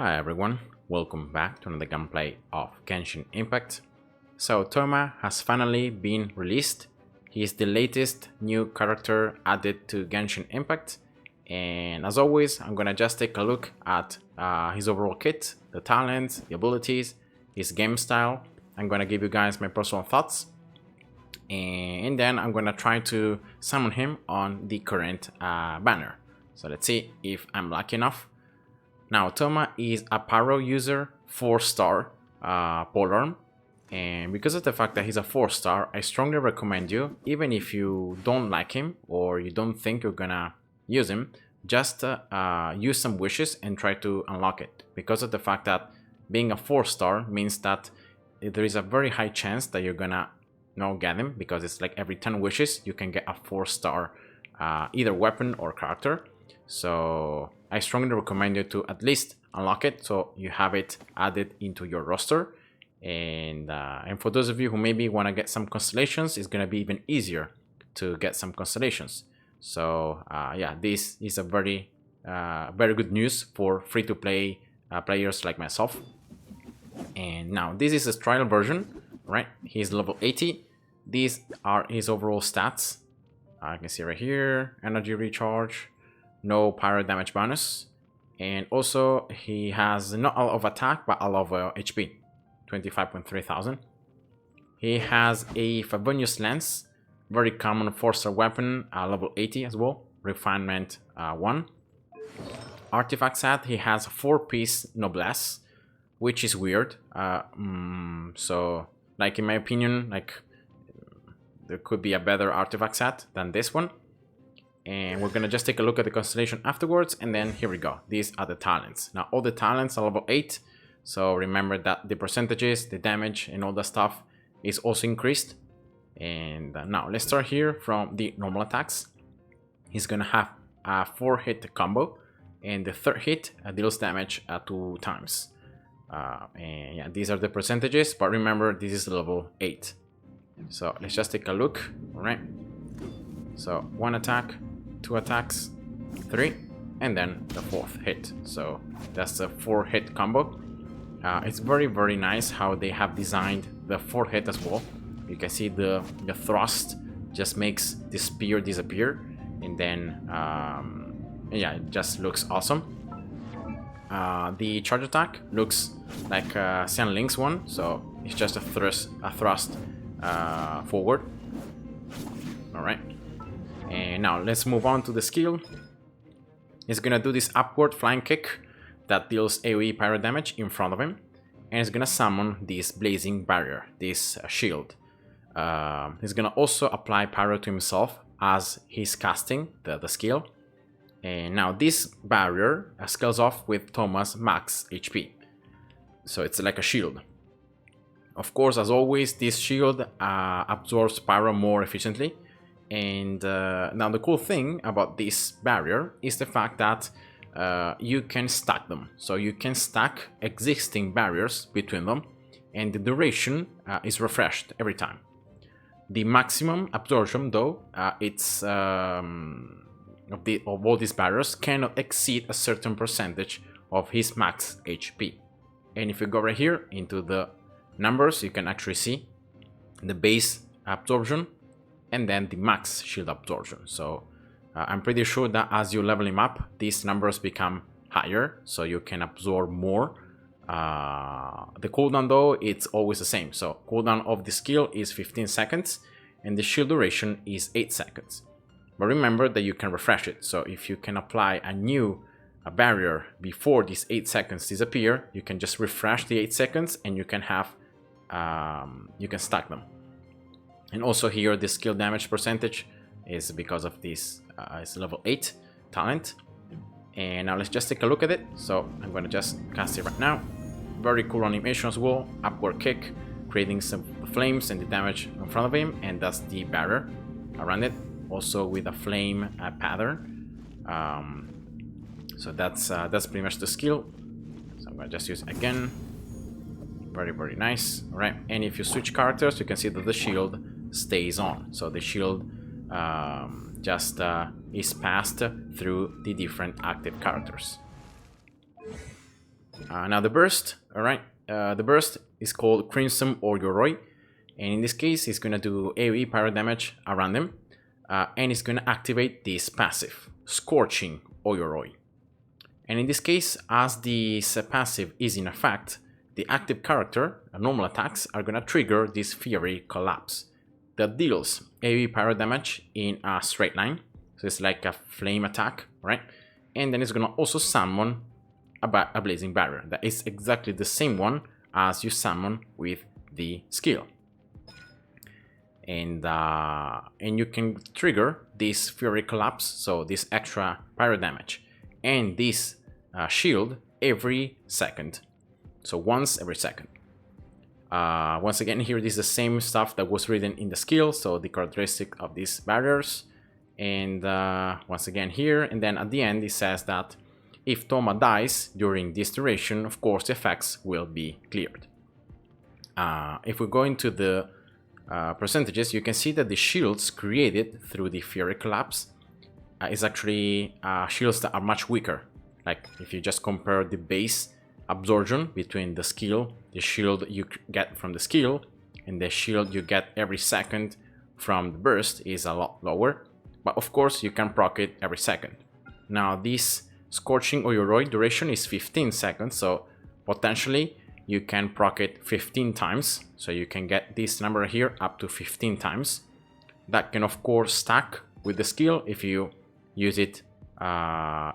Hi everyone, welcome back to another gameplay of Genshin Impact. So Thoma has finally been released. He is the latest new character added to Genshin Impact, and as always I'm gonna just take a look at his overall kit, the talents, the abilities, his game style. I'm gonna give you guys my personal thoughts, and then I'm gonna try to summon him on the current banner. So let's see if I'm lucky enough. Now, Thoma is a Pyro user, 4-star polearm, and because of the fact that he's a 4-star, I strongly recommend you, even if you don't like him or you don't think you're gonna use him, just use some wishes and try to unlock it. Because of the fact that being a 4-star means that there is a very high chance that you're gonna get him, because it's like every 10 wishes you can get a 4-star either weapon or character. So I strongly recommend you to at least unlock it so you have it added into your roster. And for those of you who maybe want to get some constellations, it's going to be even easier to get some constellations. So yeah, this is a very good news for free-to-play players like myself. And now this is a trial version, right? He's level 80. These are his overall stats. I can see right here, energy recharge, no pyro damage bonus, and also he has not a lot of attack but a lot of HP, 25.3 thousand. He has a Favonius Lance, very common 4-star weapon, level 80 as well, refinement 1. Artifact set, he has a 4-piece Noblesse, which is weird. So like in my opinion, like there could be a better artifact set than this one. And we're gonna just take a look at the constellation afterwards, and then here we go. These are the talents. Now all the talents are level 8, so remember that the percentages, the damage, and all that stuff is also increased. And now let's start here from the normal attacks. He's gonna have a 4-hit combo, and the 3rd hit deals damage 2 times. And yeah, these are the percentages, but remember this is level 8. So let's just take a look. All right. So 1 attack, 2 attacks, 3, and then the 4th hit. So that's a 4-hit combo. It's very nice how they have designed the 4th hit as well. You can see the thrust just makes the spear disappear, and then yeah, it just looks awesome. The charge attack looks like Xian Link's one, so it's just a thrust forward. All right. And now let's move on to the skill. He's gonna do this upward flying kick that deals AoE pyro damage in front of him, and he's gonna summon this blazing barrier, this shield. He's gonna also apply pyro to himself as he's casting the skill. And now this barrier scales off with Thoma's max HP, so it's like a shield. Of course, as always, this shield absorbs pyro more efficiently. And now the cool thing about this barrier is the fact that you can stack them. So you can stack existing barriers between them, and the duration is refreshed every time. The maximum absorption, though, it's of all these barriers cannot exceed a certain percentage of his max HP. And if you go right here into the numbers, you can actually see the base absorption and then the max shield absorption. So I'm pretty sure that as you level him up, these numbers become higher, so you can absorb more. The cooldown, though, it's always the same. So cooldown of the skill is 15 seconds, and the shield duration is 8 seconds. But remember that you can refresh it. So if you can apply a barrier before these 8 seconds disappear, you can just refresh the 8 seconds, and you can have you can stack them. And also here the skill damage percentage is because of this it's level 8 talent. And now let's just take a look at it. So I'm going to just cast it right now. Very cool animation as well. Upward kick, creating some flames and the damage in front of him, and that's the barrier around it, also with a flame pattern. So that's pretty much the skill. So I'm going to just use it again. Very nice. All right, and if you switch characters, you can see that the shield stays on. So the shield just is passed through the different active characters. Now the burst, all right, the burst is called Crimson or Yoroi, and in this case it's going to do AoE pyro damage around them, and it's going to activate this passive, Scorching Oyuroi. And in this case, as this passive is in effect, the active character, normal attacks, are going to trigger this Fury Collapse that deals AoE pyro damage in a straight line. So it's like a flame attack, right? And then it's going to also summon a Blazing Barrier. That is exactly the same one as you summon with the skill. And you can trigger this Fury Collapse, so this extra pyro damage, and this shield every second. So once every second. Once again, here this is the same stuff that was written in the skill, so the characteristic of these barriers. And once again here, and then at the end it says that if Thoma dies during this duration, of course the effects will be cleared. If we go into the percentages, you can see that the shields created through the Fury Collapse is actually shields that are much weaker. Like if you just compare the base absorption between the skill, the shield you get from the skill, and the shield you get every second from the burst is a lot lower. But of course you can proc it every second. Now this Scorching Oyuroi duration is 15 seconds, so potentially you can proc it 15 times. So you can get this number here up to 15 times. That can of course stack with the skill if you use it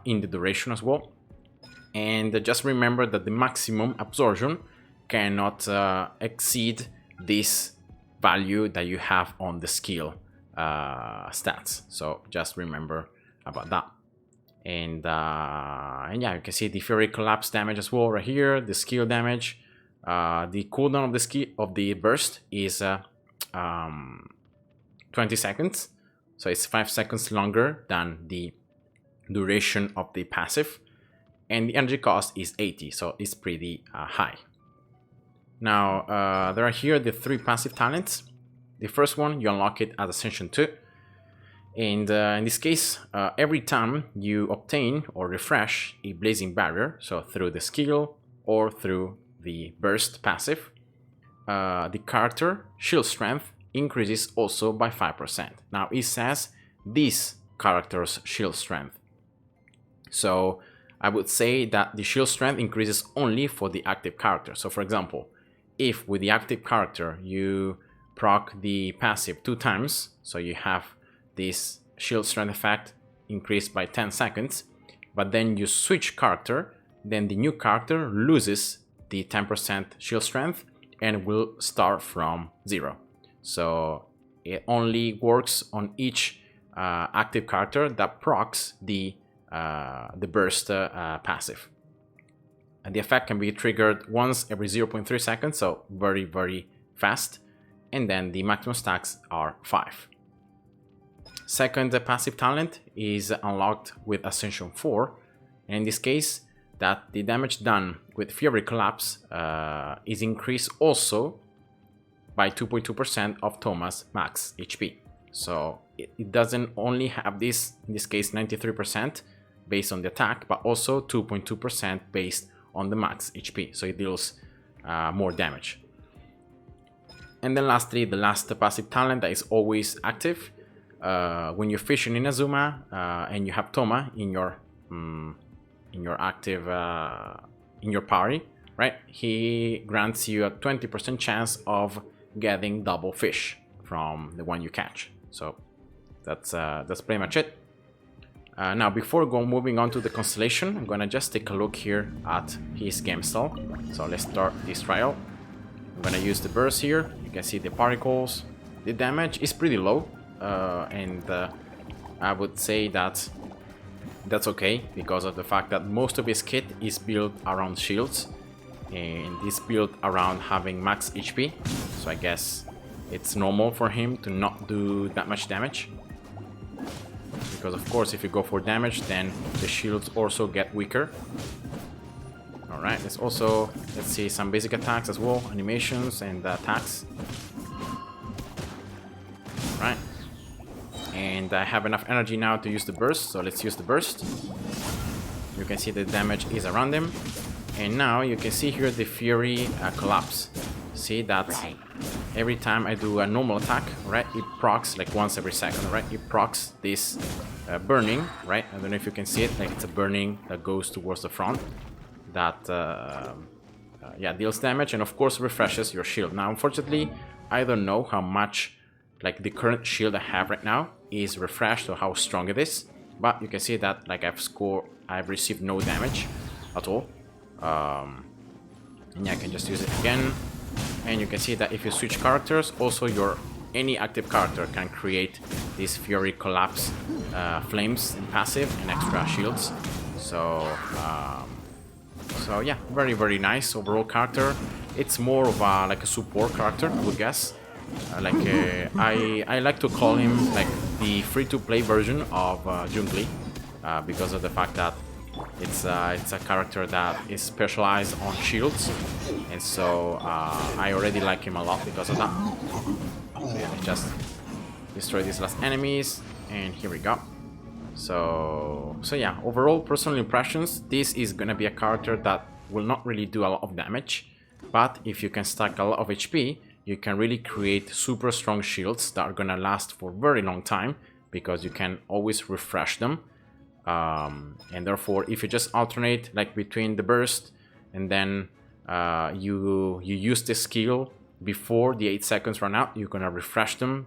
in the duration as well. And just remember that the maximum absorption cannot exceed this value that you have on the skill stats. So just remember about that. And yeah, you can see the Fury Collapse damage as well right here, the skill damage. The cooldown of the skill of the burst is 20 seconds, so it's 5 seconds longer than the duration of the passive, and the energy cost is 80, so it's pretty high. Now there are here the 3 passive talents. The first one, you unlock it at Ascension 2. And in this case, every time you obtain or refresh a Blazing Barrier, so through the skill or through the burst passive, the character shield strength increases also by 5%. Now it says this character's shield strength. So I would say that the shield strength increases only for the active character. So for example, if with the active character you proc the passive 2 times, so you have this shield strength effect increased by 10 seconds, but then you switch character, then the new character loses the 10% shield strength and will start from 0. So it only works on each active character that procs the burst passive. And the effect can be triggered once every 0.3 seconds, so very, very fast. And then the maximum stacks are 5. Second passive talent is unlocked with Ascension 4, and in this case, that the damage done with Fury Collapse is increased also by 2.2% of Thoma's max HP. So it doesn't only have this, in this case 93% based on the attack, but also 2.2% based on the max HP, so it deals more damage. And then lastly, the last passive talent that is always active. When you're fishing in Azuma and you have Thoma in your active in your party, right? He grants you a 20% chance of getting double fish from the one you catch. So that's pretty much it. Now before moving on to the constellation, I'm gonna just take a look here at his game style. So let's start this trial. I'm gonna use the burst here. You can see the particles. The damage is pretty low. And I would say that that's okay because of the fact that most of his kit is built around shields and is built around having max HP, so I guess it's normal for him to not do that much damage, because of course if you go for damage then the shields also get weaker. Alright, let's see some basic attacks as well, animations and attacks. Alright. And I have enough energy now to use the burst, so let's use the burst. You can see the damage is around him. And now you can see here the Fury collapse. See that every time I do a normal attack, right, it procs like once every second, right? It procs this burning, right? I don't know if you can see it, like it's a burning that goes towards the front that yeah, deals damage and of course refreshes your shield. Now unfortunately I don't know how much like the current shield I have right now is refreshed or how strong it is, but you can see that like I've received no damage at all. And yeah, I can just use it again, and you can see that if you switch characters, also any active character can create these Fury collapse flames in passive and extra shields. So so yeah, very nice overall character. It's more of a like a support character, I would guess. I like to call him like the free-to-play version of Jungli, because of the fact that it's a character that is specialized on shields, and so I already like him a lot because of that. And just destroy these last enemies, and here we go. So yeah, overall personal impressions, this is gonna be a character that will not really do a lot of damage, but if you can stack a lot of HP, you can really create super strong shields that are gonna last for a very long time because you can always refresh them. And therefore, if you just alternate like between the burst and then you use the skill before the 8 seconds run out, you're gonna refresh them,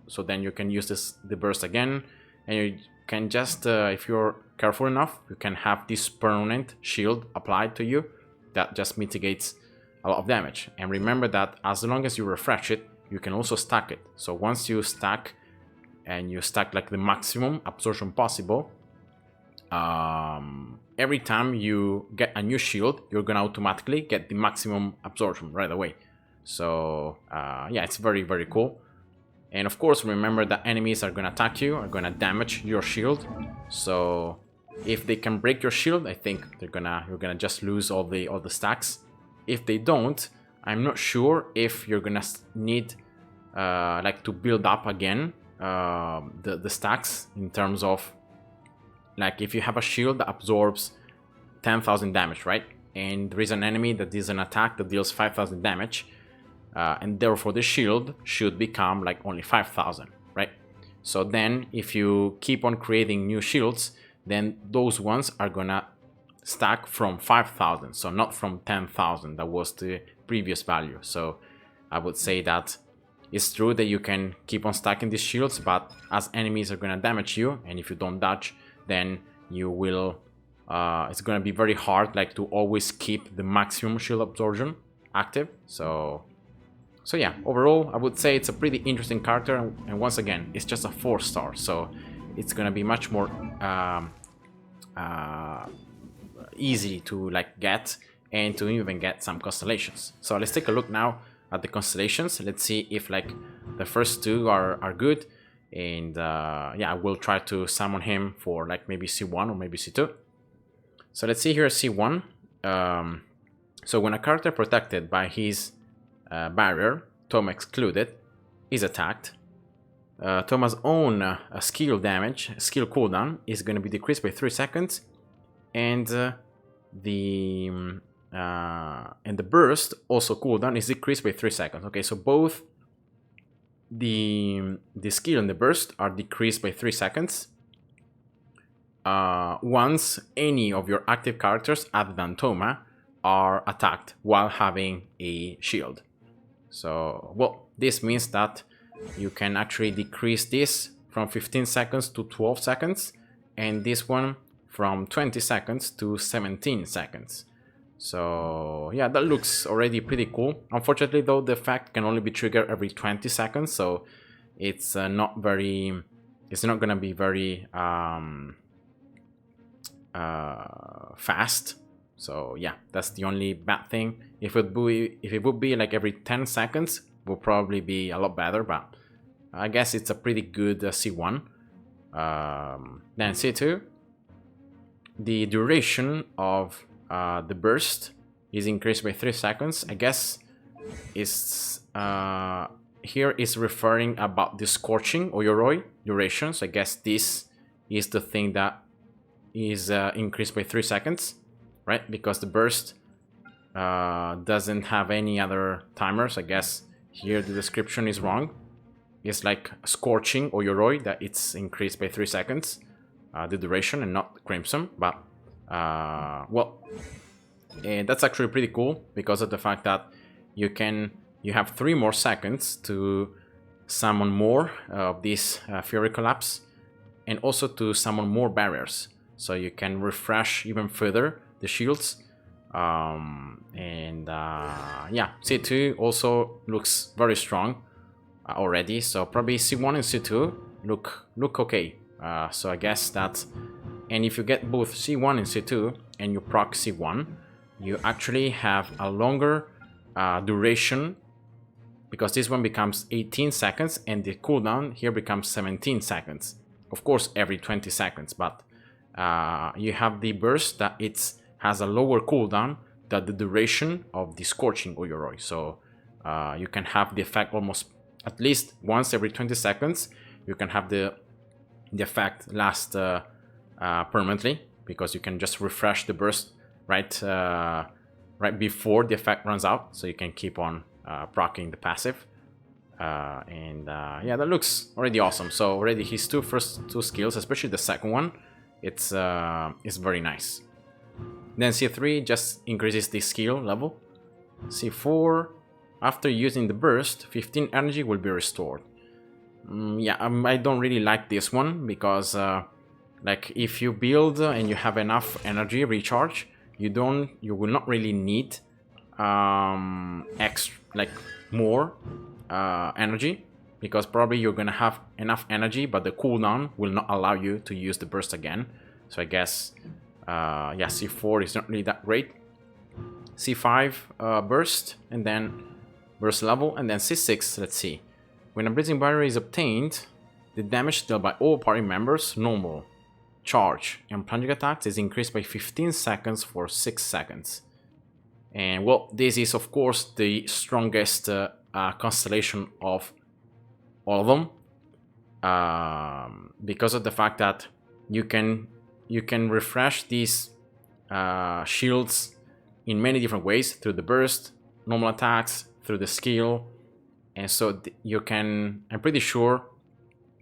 so then you can use the burst again, and you can just if you're careful enough, you can have this permanent shield applied to you that just mitigates a lot of damage. And remember that as long as you refresh it, you can also stack it. So once you stack and you stack like the maximum absorption possible, every time you get a new shield, you're gonna automatically get the maximum absorption right away. So yeah, it's very cool. And of course, remember that enemies are gonna attack you, are gonna damage your shield. So if they can break your shield, I think you're gonna just lose all the stacks. If they don't, I'm not sure if you're gonna need like to build up again the stacks, in terms of like if you have a shield that absorbs 10,000 damage, right? And there is an enemy that is an attack that deals 5,000 damage, and therefore the shield should become like only 5,000, right? So then if you keep on creating new shields, then those ones are gonna stack from 5,000, so not from 10,000 that was the previous value. So I would say that it's true that you can keep on stacking these shields, but as enemies are gonna damage you, and if you don't dodge, then you will it's gonna be very hard like to always keep the maximum shield absorption active. So yeah, overall I would say it's a pretty interesting character, and once again it's just a 4-star, so it's gonna be much more easy to like get, and to even get some constellations. So let's take a look now at the constellations. Let's see if like the first two are good, and yeah, I will try to summon him for like maybe C1 or maybe C2. So let's see here C1. So when a character protected by his barrier, Thoma excluded, is attacked, Thoma's own skill cooldown is going to be decreased by 3 seconds, and the burst also cooldown is decreased by 3 seconds. Okay, so both the skill and the burst are decreased by 3 seconds once any of your active characters other than Thoma are attacked while having a shield. So, well, this means that you can actually decrease this from 15 seconds to 12 seconds, and this one from 20 seconds to 17 seconds. So yeah, that looks already pretty cool. Unfortunately though, the effect can only be triggered every 20 seconds, so it's not gonna be very fast. So yeah, that's the only bad thing. If it would be like every 10 seconds, would probably be a lot better, but I guess it's a pretty good C1. Then C2, the duration of the burst is increased by 3 seconds. I guess is here is referring about the scorching or Yoroi duration. So I guess this is the thing that is increased by 3 seconds. right? Because the burst doesn't have any other timers. I guess here the description is wrong. It's like Scorching or Yoroi, that it's increased by 3 seconds, the duration, and not Crimson. But, well, that's actually pretty cool because of the fact that you have 3 more seconds to summon more of this Fury Collapse, and also to summon more barriers. So you can refresh even further the shields. Yeah, C2 also looks very strong already, so probably C1 and C2 look okay. So I guess that, and if you get both C1 and C2 and you proc C1, you actually have a longer duration, because this one becomes 18 seconds and the cooldown here becomes 17 seconds. Of course, every 20 seconds, but you have the burst that has a lower cooldown than the duration of the Scorching or Yoroi. So you can have the effect almost at least once every 20 seconds. You can have the effect last permanently, because you can just refresh the burst right before the effect runs out, so you can keep on proccing the passive. Yeah, that looks already awesome. So already his first two skills, especially the second one, it's very nice. Then C3 just increases the skill level. C4, after using the burst, 15 energy will be restored. Yeah, I don't really like this one, because like if you build and you have enough energy recharge, you will not really need more energy, because probably you're gonna have enough energy, but the cooldown will not allow you to use the burst again. So I guess yeah, C4 is not really that great. C5 burst, and then burst level, and then C6, let's see. When a Blazing Barrier is obtained, the damage dealt by all party members, normal, charge, and plunging attacks is increased by 15 seconds for 6 seconds. And well, this is of course the strongest constellation of all of them, because of the fact that you can refresh these shields in many different ways, through the burst, normal attacks, through the skill, and so you can, I'm pretty sure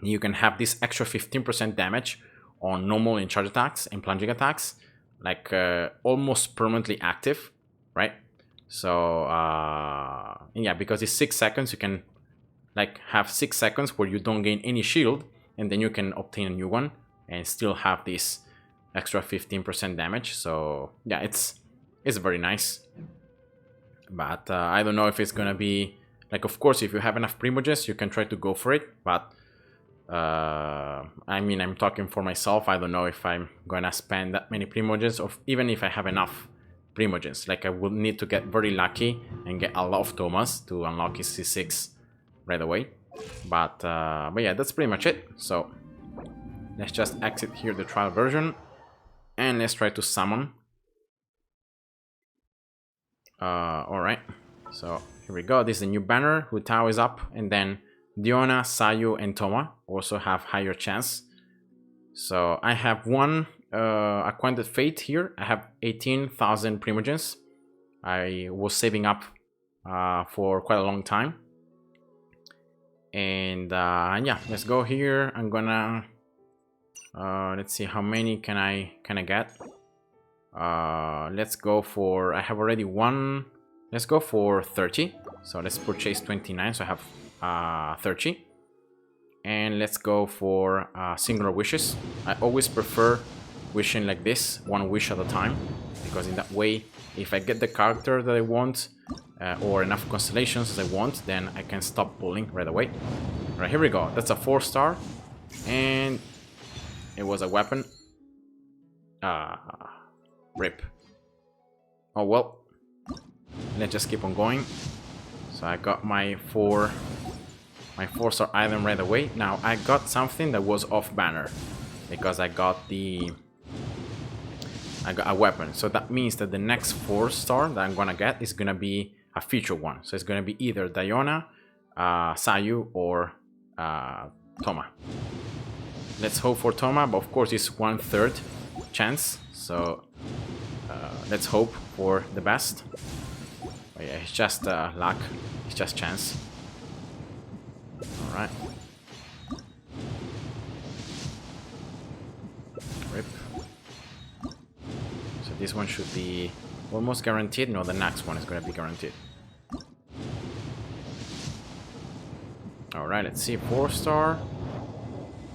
you can have this extra 15% damage on normal and charge attacks and plunging attacks, like almost permanently active, right? So yeah, because it's 6 seconds, you can like have 6 seconds where you don't gain any shield, and then you can obtain a new one and still have this extra 15% damage. So yeah, it's very nice. But I don't know if it's gonna be like, of course, if you have enough Primogens, you can try to go for it, but I mean, I'm talking for myself. I don't know if I'm gonna spend that many Primogens, or even if I have enough Primogens. Like, I will need to get very lucky and get a lot of Thomas to unlock his C6 right away. But yeah, that's pretty much it. So let's just exit here the trial version, and let's try to summon. Alright, so here we go. This is a new banner. Hu Tao is up, and then Diona, Sayu, and Thoma also have higher chance. So I have one Acquainted Fate here. I have 18,000 Primogens. I was saving up for quite a long time. And yeah, let's go here. I'm gonna let's see, how many can I get. Let's go for, I have already one. Let's go for 30. So let's purchase 29, so I have 30. And let's go for singular wishes. I always prefer wishing like this, one wish at a time, because in that way, if I get the character that I want, or enough constellations as I want, then I can stop pulling right away. Alright, here we go. That's a 4-star, and it was a weapon. Rip. Oh well. Let's just keep on going. So I got my 4-star item right away. Now I got something that was off banner, because I got a weapon. So that means that the next 4-star that I'm gonna get is gonna be a feature one. So it's gonna be either Diona, Sayu, or Thoma. Let's hope for Thoma, but of course it's 1/3 chance. So let's hope for the best. Oh yeah, it's just luck. It's just chance. Alright. Rip. So this one should be almost guaranteed. No, the next one is going to be guaranteed. Alright, let's see. 4-star.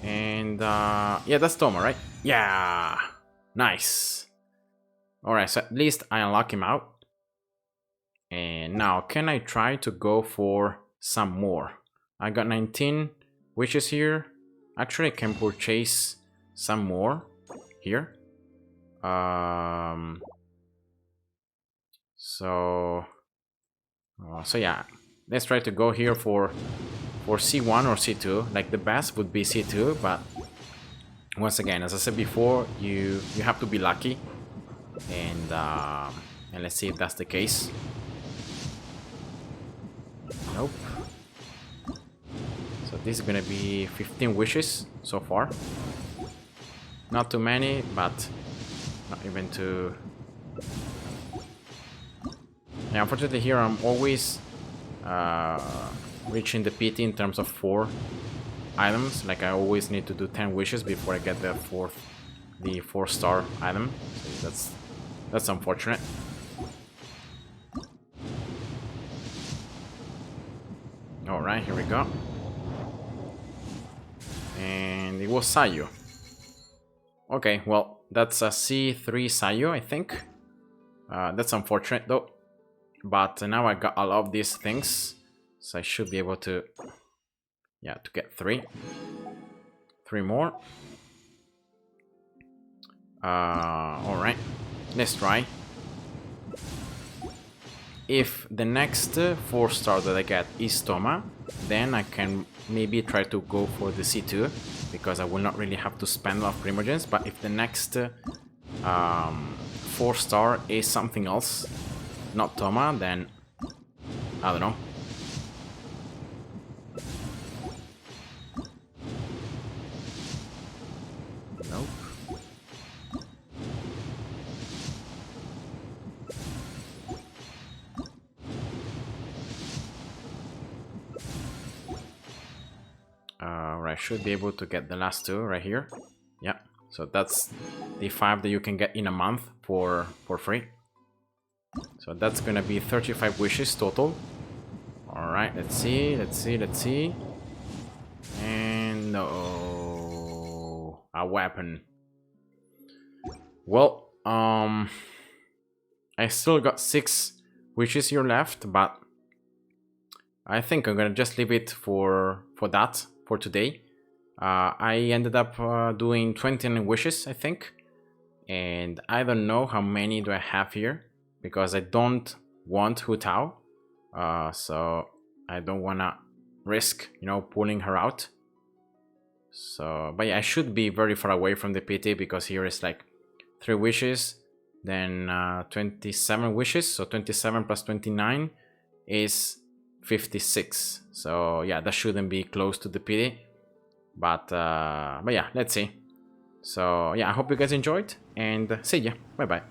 And yeah, that's Thoma, right? Yeah! Nice! Alright, so at least I unlock him out. And now, can I try to go for some more? I got 19 wishes here. Actually, I can purchase some more here. So yeah, let's try to go here for C1 or C2. Like the best would be C2, but once again, as I said before, you have to be lucky, and let's see if that's the case. Nope. So this is gonna be 15 wishes so far. Not too many, but not even too. Yeah, unfortunately here I'm always reaching the PT in terms of 4 items. Like I always need to do 10 wishes before I get the 4-star item. So that's unfortunate. Alright, here we go. And it was Sayu. Okay, well, that's a C3 Sayu, I think. That's unfortunate though. But now I got all of these things. So I should be able to... yeah, to get 3. 3 more. Alright. Let's try. If the next 4-star that I get is Thoma, then I can maybe try to go for the C2, because I will not really have to spend a lot of Primogens. But if the next 4-star is something else, not Thoma, then I don't know. Nope. I should be able to get the last 2 right here. Yeah, so that's the 5 that you can get in a month for free. So that's gonna be 35 wishes total. Alright, let's see. And no, a weapon. Well, I still got 6 wishes here left, but I think I'm gonna just leave it for that for today. I ended up doing 29 wishes, I think, and I don't know how many do I have here, because I don't want Hu Tao, so I don't wanna risk, you know, pulling her out. So, but yeah, I should be very far away from the PT, because here is like 3 wishes, then 27 wishes, so 27 plus 29 is 56. So yeah, that shouldn't be close to the PD, but yeah, let's see. So yeah, I hope you guys enjoyed, and see ya. Bye bye.